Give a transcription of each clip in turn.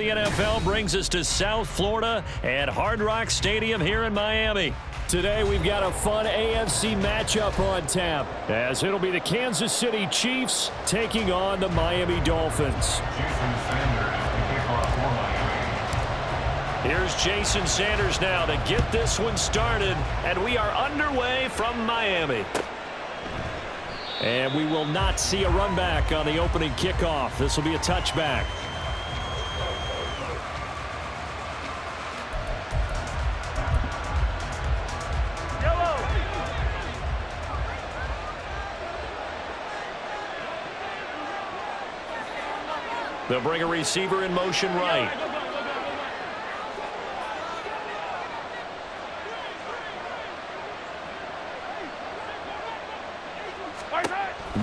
The NFL brings us to South Florida at Hard Rock Stadium here in Miami. Today we've got a fun AFC matchup on tap, as it'll be the Kansas City Chiefs taking on the Miami Dolphins. Here's Jason Sanders now to get this one started, and we are underway from Miami. And we will not see a run back on the opening kickoff. This will be a touchback. They'll bring a receiver in motion right.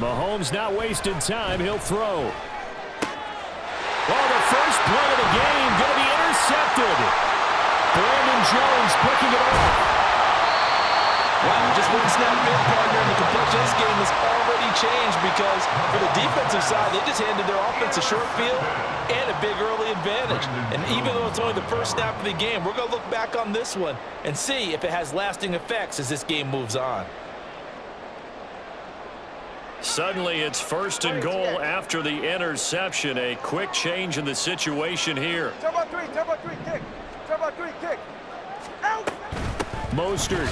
Mahomes not wasting time. He'll throw. Oh, the first play of the game going to be intercepted. Brandon Jones picking it off. Wow, just one snap in, partner, and the complexion of this game has already changed because for the defensive side, they just handed their offense a short field and a big early advantage. And even though it's only the first snap of the game, we're going to look back on this one and see if it has lasting effects as this game moves on. Suddenly, it's 1st and goal after the interception. A quick change in the situation here. Turbo three, kick. Turbo three, kick. Out. Mostert.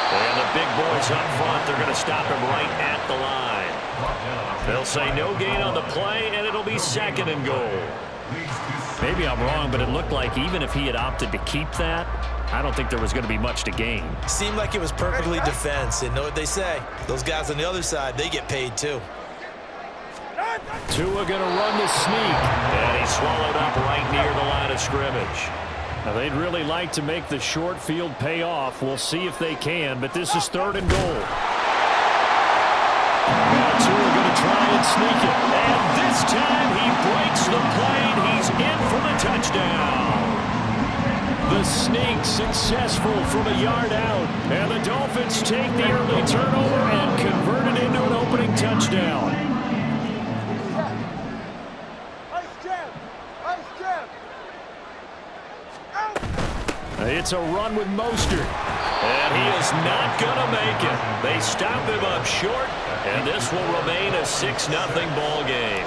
And the big boys up front, they're going to stop him right at the line. They'll say no gain on the play, and it'll be 2nd and goal. Maybe I'm wrong, but it looked like even if he had opted to keep that, I don't think there was going to be much to gain. Seemed like it was perfectly defense. And know what they say? Those guys on the other side, they get paid too. Tua going to run the sneak. And he swallowed up right near the line of scrimmage. Now, they'd really like to make the short field pay off. We'll see if they can, but this is 3rd and goal. Now Tua going to try and sneak it. And this time he breaks the plane. He's in for the touchdown. The sneak successful from a yard out. And the Dolphins take the early turnover and convert it into an opening touchdown. It's a run with Mostert. And he is not going to make it. They stop him up short, and this will remain a 6-0 ball game.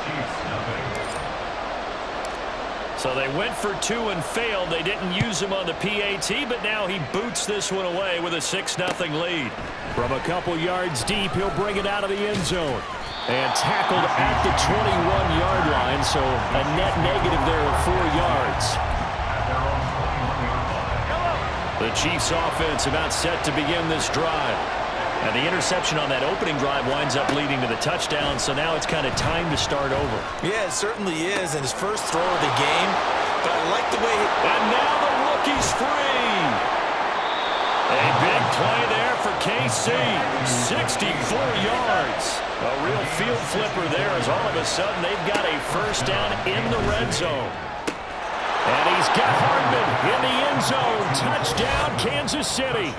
So they went for 2 and failed. They didn't use him on the PAT, but now he boots this one away with a 6-0 lead. From a couple yards deep, he'll bring it out of the end zone. And tackled at the 21-yard line, so a net negative there of 4 yards. The Chiefs offense about set to begin this drive. And the interception on that opening drive winds up leading to the touchdown, so now it's kind of time to start over. Yeah, it certainly is, and his first throw of the game. But I like the way he... And now the rookie's free. A big play there for KC. 64 yards. A real field flipper there as all of a sudden they've got a first down in the red zone. And he's got Hardman in the end zone. Touchdown, Kansas City.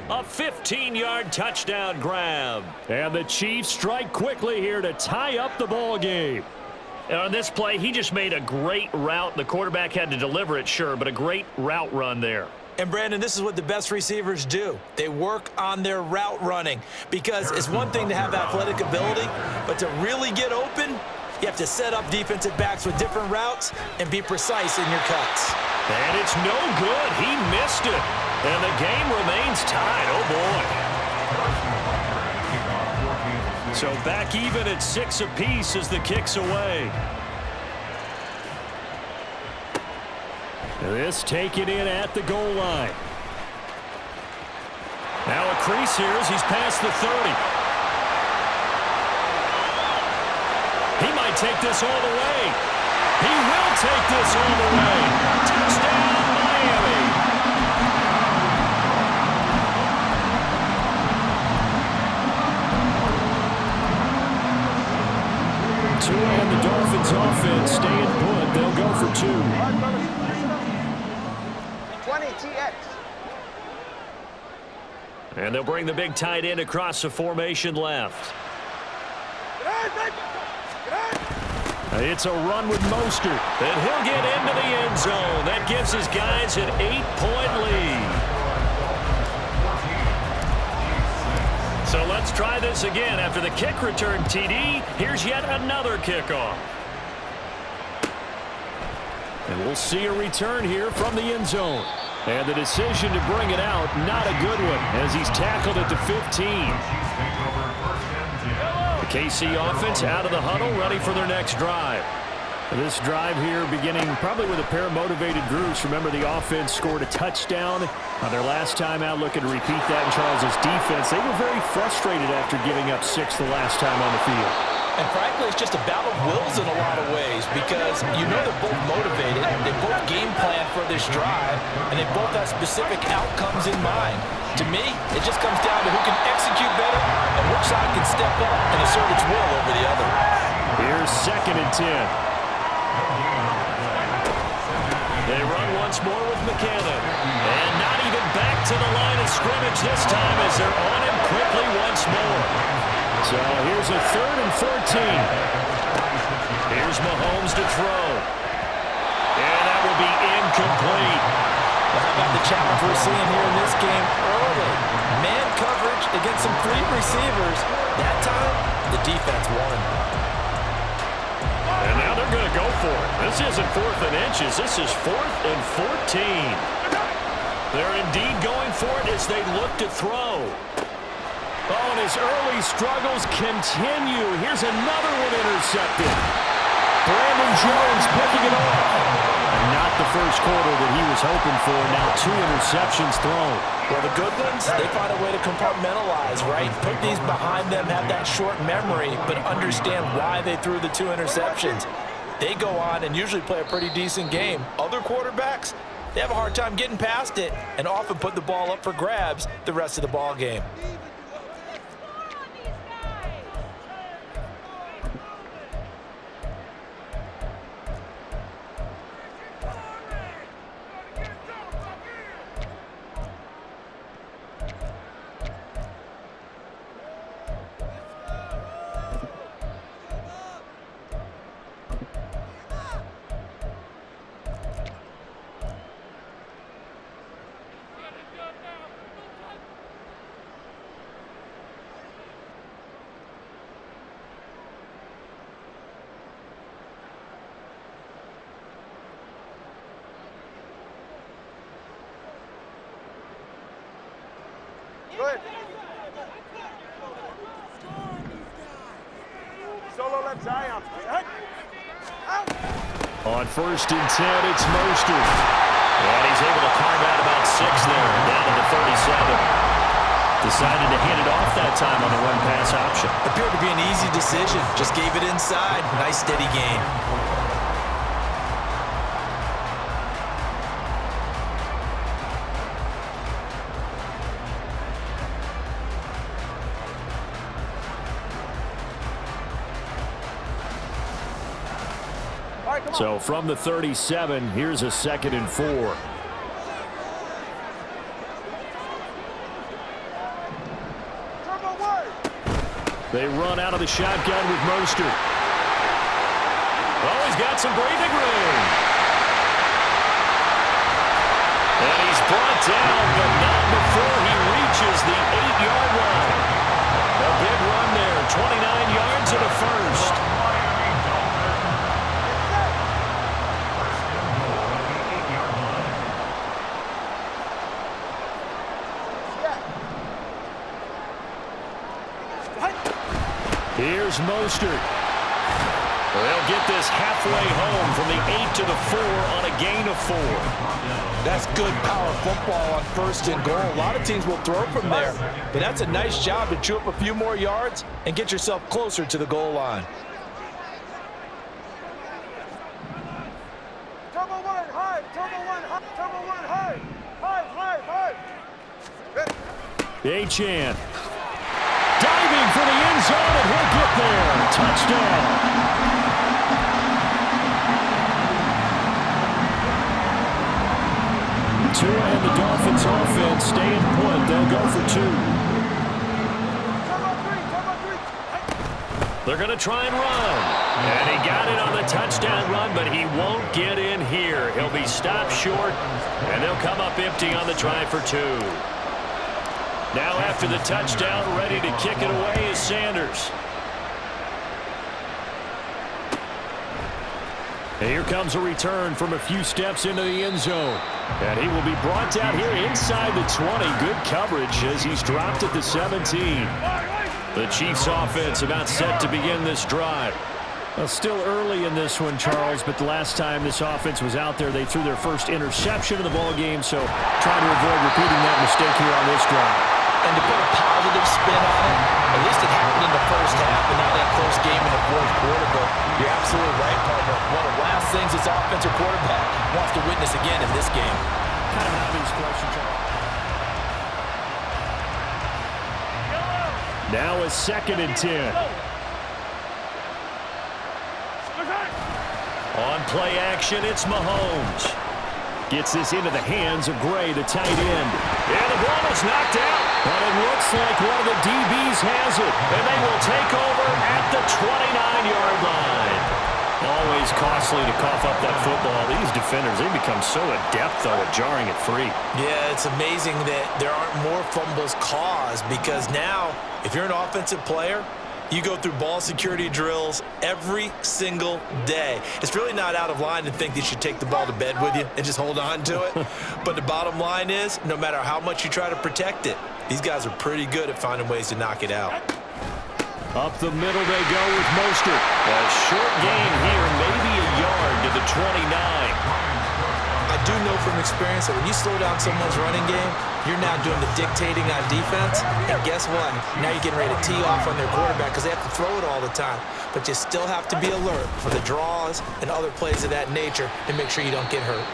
A 15-yard touchdown grab. And the Chiefs strike quickly here to tie up the ball game. And on this play, he just made a great route. The quarterback had to deliver it, sure, but a great route run there. And, Brandon, this is what the best receivers do. They work on their route running because it's one thing to have athletic ability, but to really get open, you have to set up defensive backs with different routes and be precise in your cuts. And it's no good. He missed it. And the game remains tied. Oh, boy. So back even at 6 apiece as the kick's away. This taken in at the goal line. Now a crease here as he's past the 30. He might take this all the way. He will take this all the way. Touchdown, Miami. Tua and the Dolphins offense staying put. They'll go for 2. 20 TX. And they'll bring the big tight end across the formation left. It's a run with Mostert, and he'll get into the end zone. That gives his guys an 8-point lead. So let's try this again. After the kick return TD, here's yet another kickoff. And we'll see a return here from the end zone. And the decision to bring it out, not a good one, as he's tackled at the 15. The KC offense out of the huddle, ready for their next drive. This drive here beginning probably with a pair of motivated groups. Remember, the offense scored a touchdown on their last time out. Looking to repeat that in Charles's defense. They were very frustrated after giving up 6 the last time on the field. And frankly, it's just a battle of wills in a lot of ways because you know they're both motivated, they both game plan for this drive, and they both have specific outcomes in mind. To me, it just comes down to who can execute better and which side can step up and assert its will over the other. Here's 2nd and 10. They run once more with McCannon. And not even back to the line of scrimmage this time as they're on him quickly once more. So here's a 3rd and 14. Here's Mahomes to throw. And that will be incomplete. Well, how about the challenge we're seeing here in this game early? Man coverage against some free receivers. That time, the defense won. And now they're going to go for it. This isn't 4th and inches. This is 4th and 14. They're indeed going for it as they look to throw. Oh, and his early struggles continue. Here's another one intercepted. Brandon Jones picking it off. And not the first quarter that he was hoping for. Now 2 interceptions thrown. Well, the good ones, they find a way to compartmentalize, right? Put these behind them, have that short memory, but understand why they threw the 2 interceptions. They go on and usually play a pretty decent game. Other quarterbacks, they have a hard time getting past it and often put the ball up for grabs the rest of the ball game. Good. Solo left Zion. Out. On 1st and 10, it's Mostert. And he's able to carve out about 6 there, down to the 37. Decided to hand it off that time on the run-pass option. Appeared to be an easy decision. Just gave it inside. Nice steady gain. So from the 37, here's a 2nd and 4. They run out of the shotgun with Mostert. Oh, he's got some breathing room. And he's brought down, but not before he reaches the 8-yard line. A big run there, 29 yards and a first. Here's Mostert. They'll get this halfway home from the 8 to the 4 on a gain of 4. That's good power football on 1st and goal. A lot of teams will throw from there, but that's a nice job to chew up a few more yards and get yourself closer to the goal line. Turbo 1, high. Turbo 1, high. Turbo 1, high. High. Ready. Achane. Diving for the end zone, and he'll get there. Touchdown. Tua and the Dolphins offense stay in point. They'll go for 2. They're going to try and run. And he got it on the touchdown run, but he won't get in here. He'll be stopped short, and they'll come up empty on the try for 2. Now after the touchdown, ready to kick it away is Sanders. And here comes a return from a few steps into the end zone. And he will be brought down here inside the 20. Good coverage as he's dropped at the 17. The Chiefs offense about set to begin this drive. Well, still early in this one, Charles, but the last time this offense was out there, they threw their first interception of the ball game, so trying to avoid repeating that mistake here on this drive. And to put a positive spin on it, at least it happened in the first half, and now that close game in the fourth quarter. But you're absolutely right, partner. One of the last things this offensive quarterback wants to witness again in this game. Kind of an obvious question, Charles. Now a 2nd and 10. On play action, it's Mahomes. Gets this into the hands of Gray, the tight end. And the ball is knocked out. But it looks like one of the DBs has it. And they will take over at the 29-yard line. Always costly to cough up that football. These defenders, they become so adept, though, at jarring it free. Yeah, it's amazing that there aren't more fumbles caused, because now, if you're an offensive player, you go through ball security drills every single day. It's really not out of line to think that you should take the ball to bed with you and just hold on to it. But the bottom line is, no matter how much you try to protect it, these guys are pretty good at finding ways to knock it out. Up the middle they go with Mostert. A short gain here, maybe a yard to the 29. I do know from experience that when you slow down someone's running game, you're now doing the dictating on defense. And guess what? Now you're getting ready to tee off on their quarterback because they have to throw it all the time. But you still have to be alert for the draws and other plays of that nature to make sure you don't get hurt.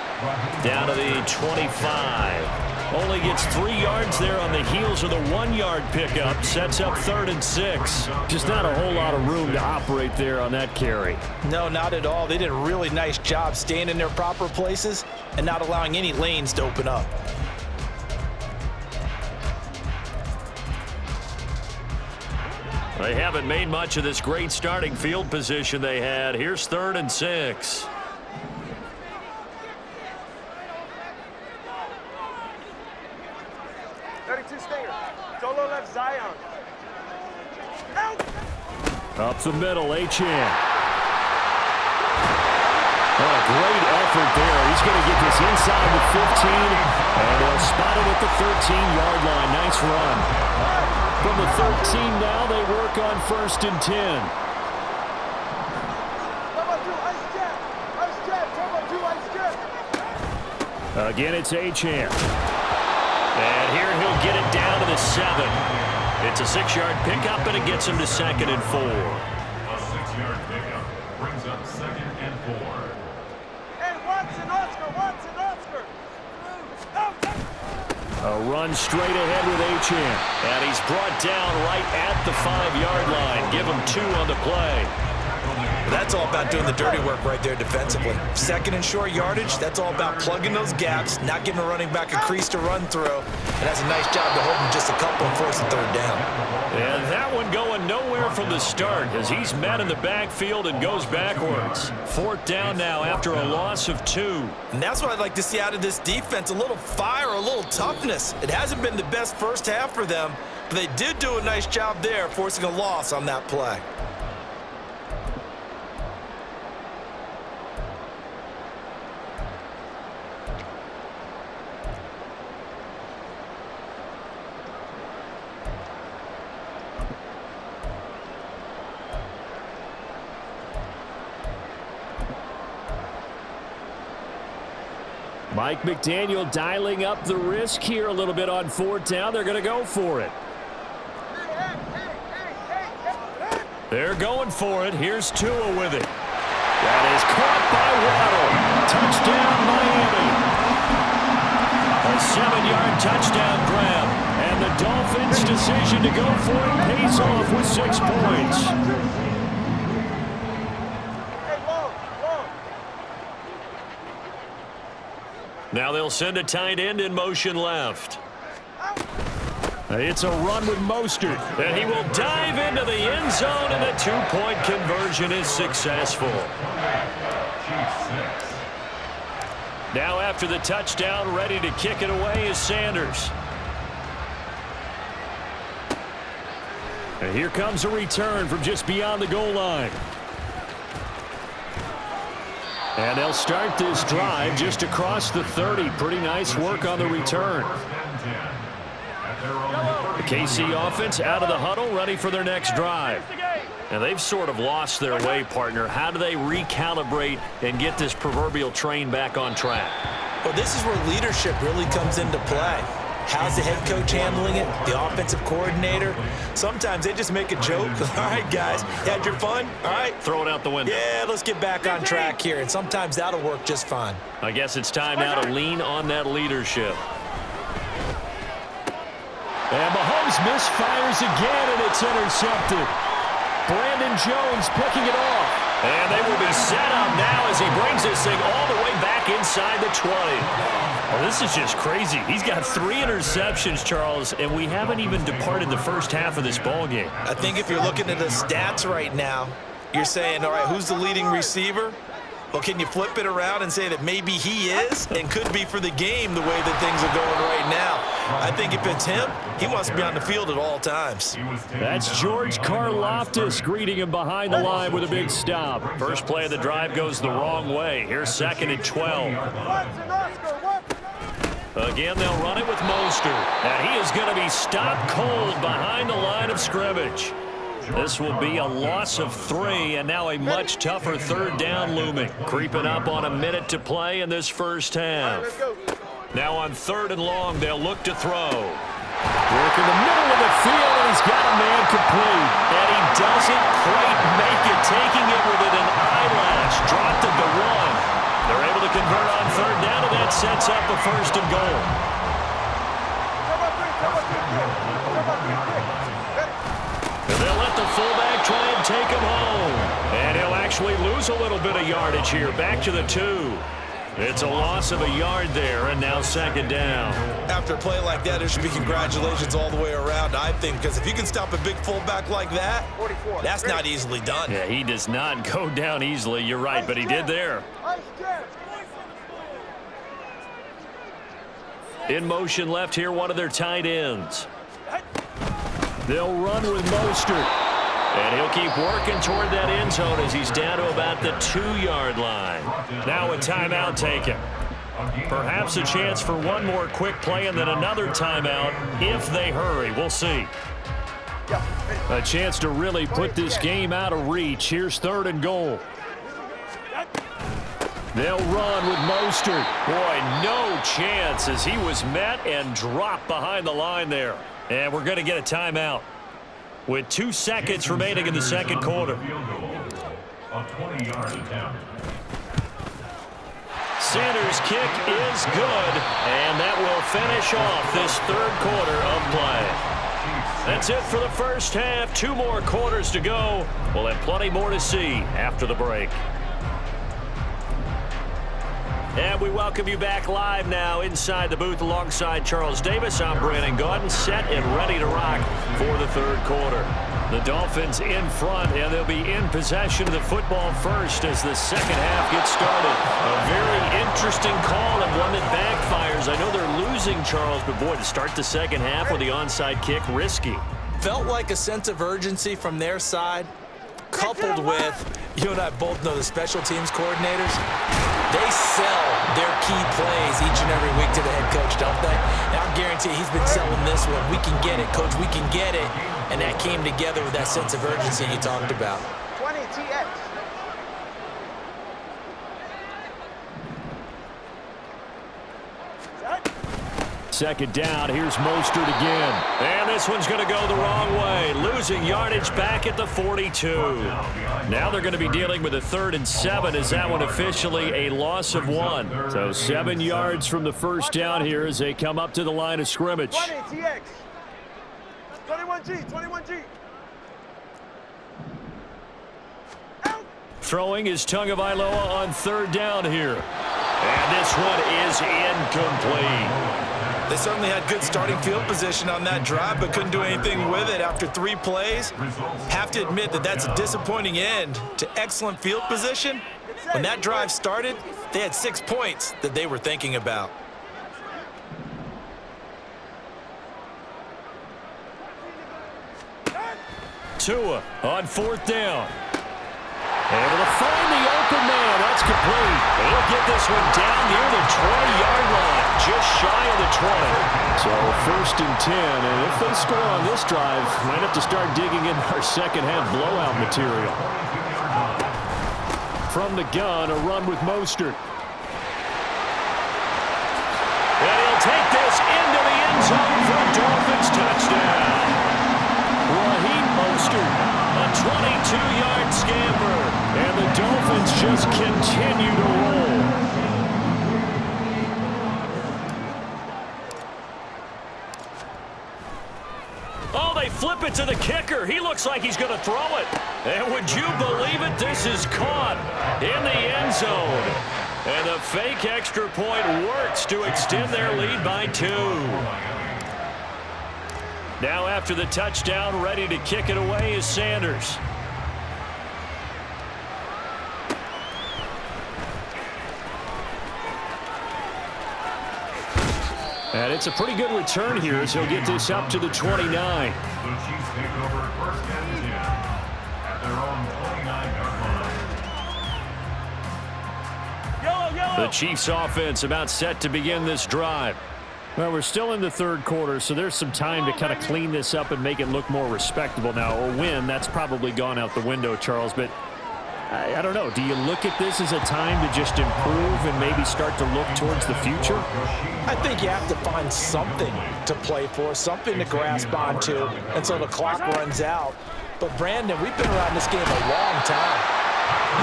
Down to the 25. Only gets 3 yards there on the heels of the 1-yard pickup. Sets up 3rd and 6. Just not a whole lot of room to operate there on that carry. No, not at all. They did a really nice job staying in their proper places and not allowing any lanes to open up. They haven't made much of this great starting field position they had. Here's 3rd and 6. Up the middle, Achane. Oh, a great effort there. He's going to get this inside the 15, and they'll spot it at the 13-yard line. Nice run. From the 13 now, they work on 1st and 10. Again, it's Achane. And here he'll get it down to the 7. It's a 6-yard pickup, and it gets him to 2nd and 4. A 6-yard pickup brings up 2nd and 4. Hey, Watson, Oscar. A run straight ahead with Achane. And he's brought down right at the 5-yard line. Give him 2 on the play. That's all about doing the dirty work right there defensively. 2nd and short yardage, that's all about plugging those gaps, not giving a running back a crease to run through. And that's a nice job to hold him just a couple and force the 3rd down. And that one going nowhere from the start as he's met in the backfield and goes backwards. 4th down now after a loss of 2. And that's what I'd like to see out of this defense, a little fire, a little toughness. It hasn't been the best first half for them, but they did do a nice job there forcing a loss on that play. Mike McDaniel dialing up the risk here a little bit on 4th down. They're going to go for it. They're going for it. Here's Tua with it. That is caught by Waddle. Touchdown, Miami. A 7-yard touchdown grab. And the Dolphins' decision to go for it pays off with 6 points. Now they'll send a tight end in motion left. It's a run with Mostert. And he will dive into the end zone, and the two-point conversion is successful. Now after the touchdown, ready to kick it away is Sanders. And here comes a return from just beyond the goal line. And they'll start this drive just across the 30. Pretty nice work on the return. The KC offense out of the huddle, ready for their next drive. And they've sort of lost their way, partner. How do they recalibrate and get this proverbial train back on track? Well, this is where leadership really comes into play. How's the head coach handling it? The offensive coordinator? Sometimes they just make a joke. All right, guys, you had your fun? All right. Throw it out the window. Yeah, let's get back on track here. And sometimes that'll work just fine. I guess it's time now to lean on that leadership. And Mahomes misfires again, and it's intercepted. Brandon Jones picking it off. And they will be set up now as he brings this thing all the way back inside the 20. Well, this is just crazy. He's got 3 interceptions, Charles, and we haven't even departed the first half of this ballgame. I think if you're looking at the stats right now, you're saying, all right, who's the leading receiver? Well, can you flip it around and say that maybe he is and could be for the game the way that things are going right now? I think if it's him, he wants to be on the field at all times. That's George Karlaftis greeting him behind the line with a big stop. First play of the drive goes the wrong way. Here's 2nd and 12. Again, they'll run it with Mostert. And he is going to be stopped cold behind the line of scrimmage. This will be a loss of 3, and now a much tougher 3rd down looming. Creeping up on a minute to play in this first half. Now on 3rd and long, they'll look to throw. Work in the middle of the field, and he's got a man complete. And he doesn't quite make it, taking it within an eyelash. Dropped it to 1. They're able to convert on 3rd down, and that sets up a 1st and goal. And they'll let the fullback try and take him home. And he'll actually lose a little bit of yardage here. Back to the 2. It's a loss of a yard there, and now 2nd down. After a play like that, there should be congratulations all the way around, I think, because if you can stop a big fullback like that, that's not easily done. Yeah, he does not go down easily. You're right, but he did there. In motion left here, one of their tight ends. They'll run with Mostert. And he'll keep working toward that end zone as he's down to about the 2-yard line. Now a timeout taken. Perhaps a chance for one more quick play and then another timeout if they hurry. We'll see. A chance to really put this game out of reach. Here's 3rd and goal. They'll run with Mostert. Boy, no chance as he was met and dropped behind the line there. And we're going to get a timeout with 2 seconds remaining in the 2nd quarter. Sanders' kick is good, and that will finish off this 3rd quarter of play. That's it for the first half. 2 more quarters to go. We'll have plenty more to see after the break. And we welcome you back live now inside the booth alongside Charles Davis. I'm Brandon Gaudin, set and ready to rock for the 3rd quarter. The Dolphins in front, and they'll be in possession of the football first as the 2nd half gets started. A very interesting call and one that backfires. I know they're losing, Charles, but boy, to start the 2nd half with the onside kick, risky. Felt like a sense of urgency from their side, coupled with, you and I both know the special teams coordinators, they sell their key plays each and every week to the head coach, don't they? And I guarantee he's been selling this one. We can get it, coach, we can get it. And that came together with that sense of urgency you talked about. 20 TX. Second down, here's Mostert again. And this one's going to go the wrong way. Losing yardage back at the 42. Now they're going to be dealing with a 3rd and 7 as that one officially a loss of 1. So 7 yards from the first down here as they come up to the line of scrimmage. 20 TX. 21G, 21G. Throwing is Tagovailoa on 3rd down here. And this one is incomplete. They certainly had good starting field position on that drive, but couldn't do anything with it after 3 plays. Have to admit that that's a disappointing end to excellent field position. When that drive started, they had 6 points that they were thinking about. Tua on 4th down. Able to find the open man. That's complete. He'll get this one down near the 20-yard line, just shy of the 20. So 1st and 10, and if they score on this drive, might have to start digging in our second-half blowout material. From the gun, a run with Mostert. And he'll take this into the end zone for a Dolphins touchdown. Raheem Mostert, a 22-yard scamper, and the Dolphins just continue to roll. Oh, they flip it to the kicker. He looks like he's going to throw it. And would you believe it? This is caught in the end zone. And the fake extra point works to extend their lead by 2. Now after the touchdown, ready to kick it away is Sanders. And it's a pretty good return here as he'll get this up to the 29. The Chiefs take over 1st and 10 at their own 29-yard line. The Chiefs offense about set to begin this drive. Well, we're still in the 3rd quarter, so there's some time to kind of clean this up and make it look more respectable now. Or win, that's probably gone out the window, Charles. But I don't know. Do you look at this as a time to just improve and maybe start to look towards the future? I think you have to find something to play for, something to grasp onto until the clock runs out. But, Brandon, we've been around this game a long time.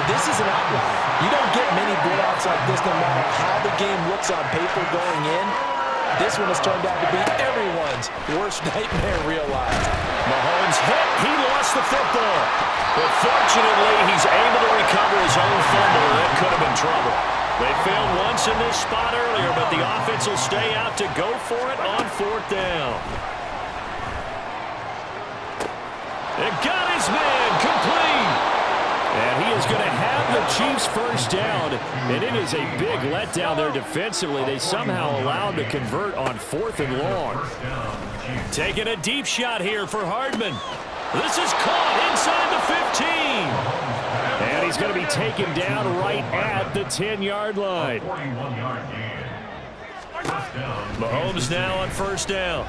This is an outlier. You don't get many blowouts like this no matter how the game looks on paper going in. This one has turned out to be everyone's worst nightmare realized. Mahomes hit. He lost the football. But fortunately, he's able to recover his own fumble. That could have been trouble. They failed once in this spot earlier, but the offense will stay out to go for it on 4th down. It got his man complete. And he is going to have the Chiefs 1st down. And it is a big letdown there defensively. They somehow allowed to convert on 4th and long. Taking a deep shot here for Hardman. This is caught inside the 15. And he's going to be taken down right at the 10-yard line. 41-yard gain. 1st down. Mahomes now on 1st down.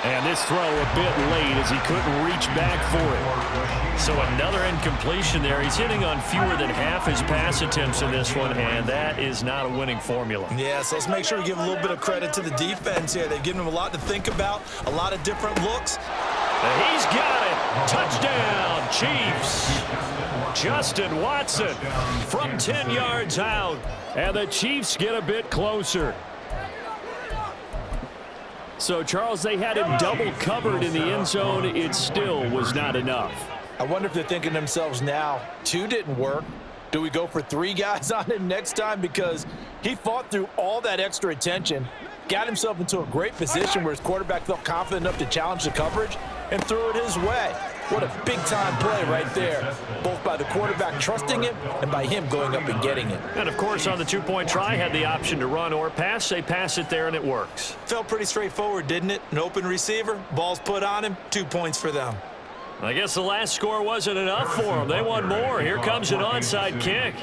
And this throw a bit late as he couldn't reach back for it. So another incompletion there. He's hitting on fewer than half his pass attempts in this one, and that is not a winning formula. Yeah, so let's make sure we give a little bit of credit to the defense here. They've given him a lot to think about, a lot of different looks. And he's got it. Touchdown, Chiefs. Justin Watson from 10 yards out. And the Chiefs get a bit closer. So, Charles, they had him double covered in the end zone. It still was not enough. I wonder if they're thinking to themselves now, 2 didn't work. Do we go for 3 guys on him next time? Because he fought through all that extra attention, got himself into a great position where his quarterback felt confident enough to challenge the coverage and threw it his way. What a big-time play right there, both by the quarterback trusting him and by him going up and getting it. And, of course, on the 2-point try, had the option to run or pass. They pass it there, and it works. Felt pretty straightforward, didn't it? An open receiver, ball's put on him, 2 points for them. I guess the last score wasn't enough for them. They want more. Here comes an onside kick.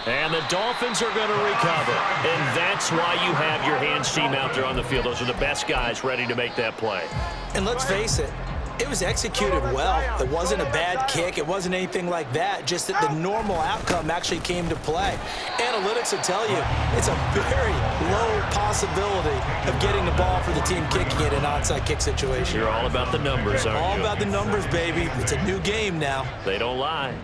And the Dolphins are going to recover. And that's why you have your hands team out there on the field. Those are the best guys ready to make that play. And let's face it, it was executed well. It wasn't a bad kick. It wasn't anything like that. Just that the normal outcome actually came to play. Analytics will tell you it's a very low possibility of getting the ball for the team kicking it in an onside kick situation. You're all about the numbers, aren't you? All about the numbers, baby. It's a new game now. They don't lie.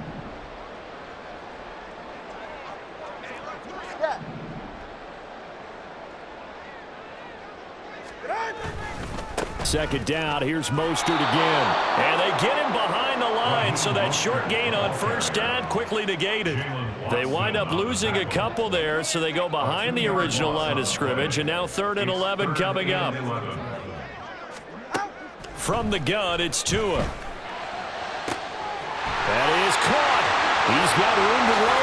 Second down, here's Mostert again. And they get him behind the line, so that short gain on first down quickly negated. They wind up losing a couple there, so they go behind the original line of scrimmage, and now 3rd and 11 coming up. From the gun, it's Tua. That is caught. He's got room to run.